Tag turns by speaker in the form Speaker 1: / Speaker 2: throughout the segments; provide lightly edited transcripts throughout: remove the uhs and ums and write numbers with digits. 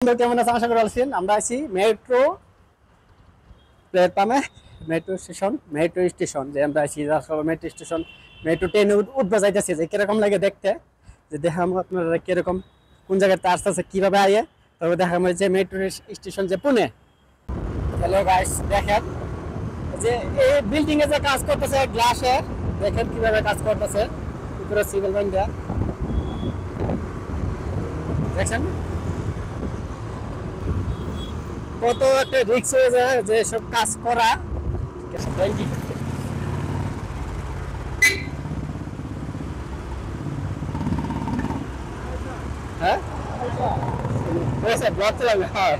Speaker 1: কেমন আছেন? আশা করি আছেন। আমরা আছি মেট্রো প্ল্যাটফর্মে, মেট্রো স্টেশন যে আমরা আছি মেট্রো স্টেশন, মেট্রো ট্রেনে উঠবে যাইতেছি যে কিরকম লাগে দেখতে, যে দেখাম আপনারা কিরকম কোন জায়গাতে আসতেছে কিভাবে আয়ে। তবে দেখাম যে মেট্রো স্টেশন যে পুনে। হ্যালো গাইস, দেখেন যে এই বিল্ডিং এ যে কাজ করতেছে গ্লাসের, দেখেন কিভাবে কাজ করতেছে উপরে সিভিল লাইন দেয়া দেখেন কত একটা রিস্ক হয়ে যায় যে সব কাজ করা। হ্যাঁ হয়েছে ব্লক চালাবে। হ্যাঁ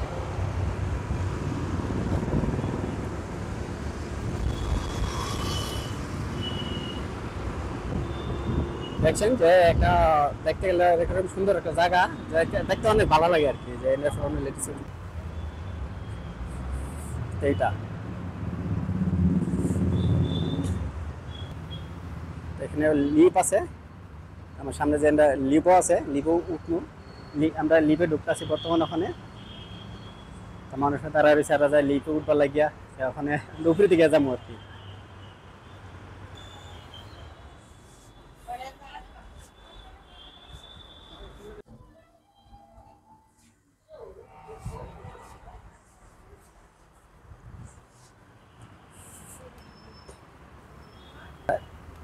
Speaker 1: দেখছেন যে একটা দেখতে গেলে এরকম সুন্দর একটা জায়গা, দেখতে অনেক ভালো লাগে আর কি, যে এইটা এখানে লিপ আছে আমার সামনে, যে লিপও আছে, লিপও উঠবো। আমরা লিপে ঢুকতে আছি বর্তমান ওখানে। মানুষের তারা রয়েছে, যায় লিপে উঠবার লাগিয়া ওখানে উপরে দিকে যাবো আর কি।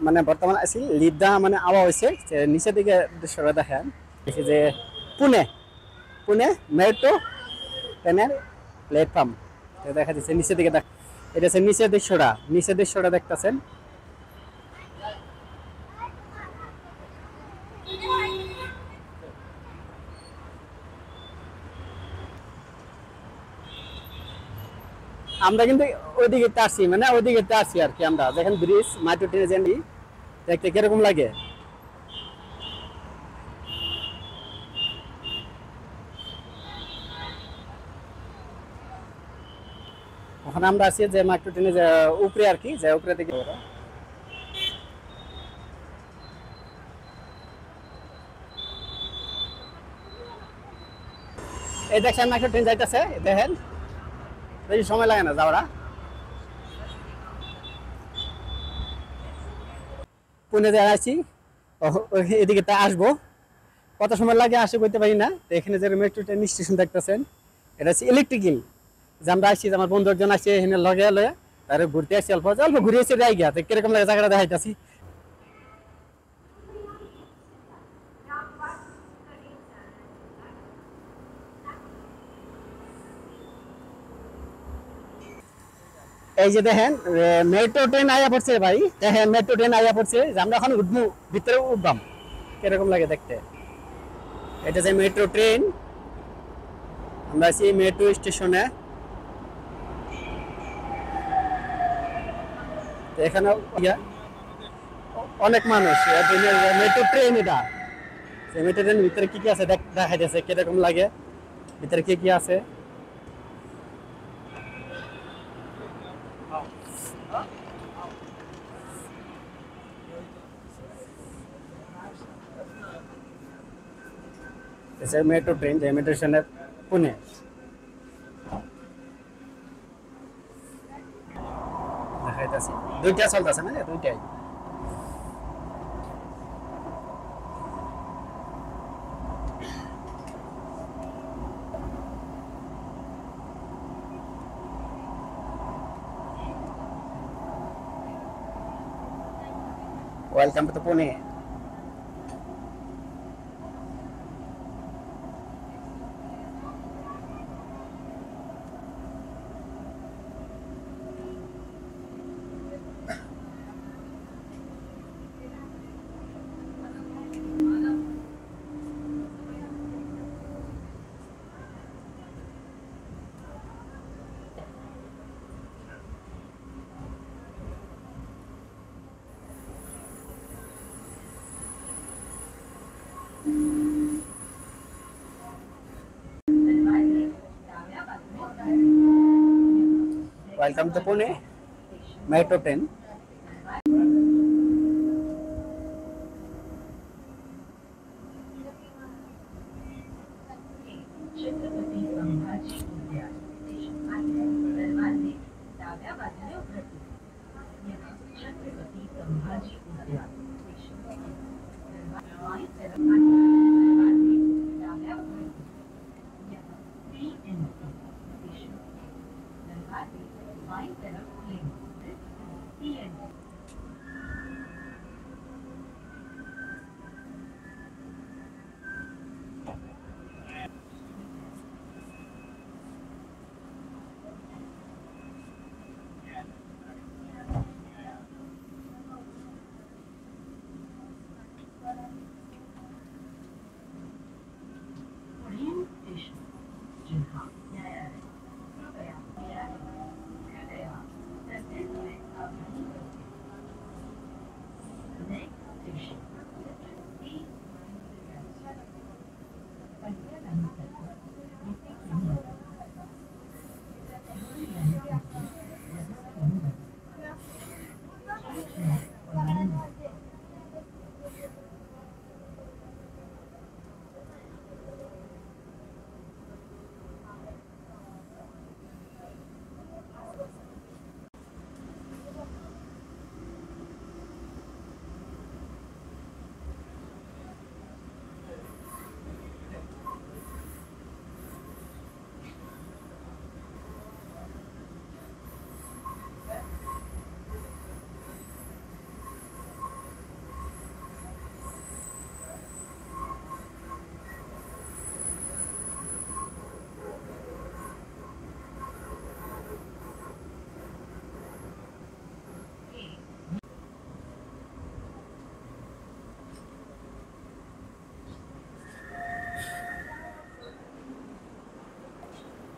Speaker 1: মানে বর্তমান আছি লিপদা মানে আওয়া হয়েছে যে নিচের দিকে দৃশ্যটা দেখেন যে পুনে পুনে মেট্রো ট্রেনের প্ল্যাটফর্ম দেখা যাচ্ছে নিচের দিকে। এটা হচ্ছে নিচের দৃশ্যটা দেখতেছেন। আমরা কিন্তু ওইদিকে আসছি, মানে ওইদিকে আসছি আর কি। আমরা দেখেন ব্রিজ মেট্রো ট্রেনে জানি দেখতে কিরকম লাগে। ওখানে আমরা আছি যে মেট্রো ট্রেনে যে উপরে আর কি, যে উপরে দিকে। এই দেখেন মেট্রো ট্রেন যাইতেছে, দেখেন বেশি সময় লাগে না যাওয়া। পুনে যে আছি এদিকে আসবো, কত সময় লাগে আসে বলতে পারি না। তো এখানে যে মেট্রো ট্রেন স্টেশন দেখতেছেন, এটা হচ্ছে ইলেকট্রিক্যাল। যে আমরা আসছি, আমার বন্ধু একজন আসছে এখানে লগে এলে তার ঘুরতে আসছি, অল্প অল্প ঘুরে এসে যাই গিয়া। তো কিরকম লাগে জায়গাটা দেখাইতেছি। এই যে দেখেন মেট্রো ট্রেন আয়া পড়ছে ভাই, দেখেন মেট্রো ট্রেন আয়া পড়ছে, যে আমরা এখন উঠবো, ভিতরে উঠবাম কিরকম লাগে দেখতে। এটা যে মেট্রো ট্রেন, আমরা আছি মেট্রো স্টেশনে। এখানে অনেক মানুষ, মেট্রো ট্রেন এটা। মেট্রো ট্রেন ভিতরে কি কি আছে দেখা যাচ্ছে কিরকম লাগে, ভিতরে কি কি আছে। মেট্রো ট্রেন, যে মেট্রো স্টেশনের পুনে দেখাইতেছি। দুইটা চলতেছে না, দুইটাই। Welcome to Pune. Welcome to Pune metro train.
Speaker 2: Sambhaji उद्यान दरवाजे डाव्या बाजूने उघडतील. छत्रपती संभाजी उद्यान वाई दरवाजे डाव्या उघडतील. PNC दरवाजे वाई तरफ खुलेंगे. PNC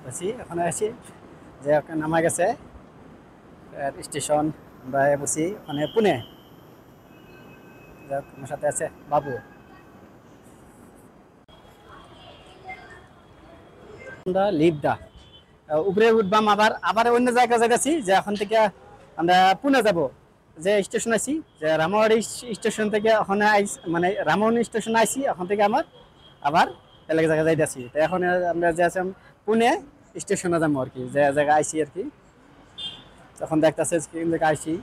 Speaker 1: বসি ওখানে আসি যে ওখানে নামা গেছে স্টেশন আমরা বসি ওখানে পুনে আমার সাথে আছে বাবু আমরা লিপদা উপরে উঠবাম আবার আবার অন্য জায়গায় যাইতেছি যে এখন থেকে আমরা পুনে যাব যে স্টেশন আছি যে রামাবাড়ি স্টেশন থেকে ওখানে মানে রামাবাড়ি স্টেশন আইছি ওখান থেকে আমার আবার বেলেগ জায়গায় যাইতেছি তো এখন আমরা যে আছি পুনে স্টেশনে যাবো আর কি যে জায়গায় আইসি আর কি তখন দেখতেছে কোন জায়গায় আইসি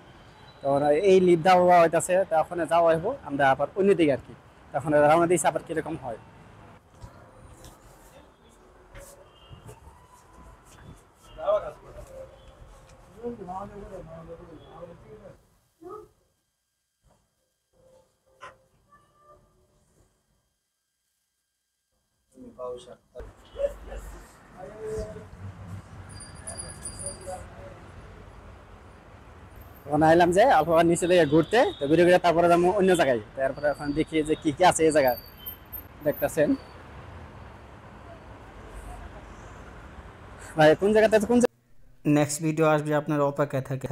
Speaker 1: তখন এই লিপদা হওয়া হইতেছে তো ওখানে যাওয়া হইব আমরা আবার অন্যদিকে আর কি তখন রওনা দিয়েছি আবার কিরকম হয় ওখানে আইলাম যে অল্প নিচে থেকে ঘুরতে তো ঘুরে ঘুরে তারপরে যাবো অন্য জায়গায় তারপরে এখন দেখি যে কি কি আছে এই জায়গায় দেখতেছেন ভাই কোন জায়গাতে কোন
Speaker 3: নেক্সট ভিডিও আসবে আপনার অপেক্ষায় থাকে।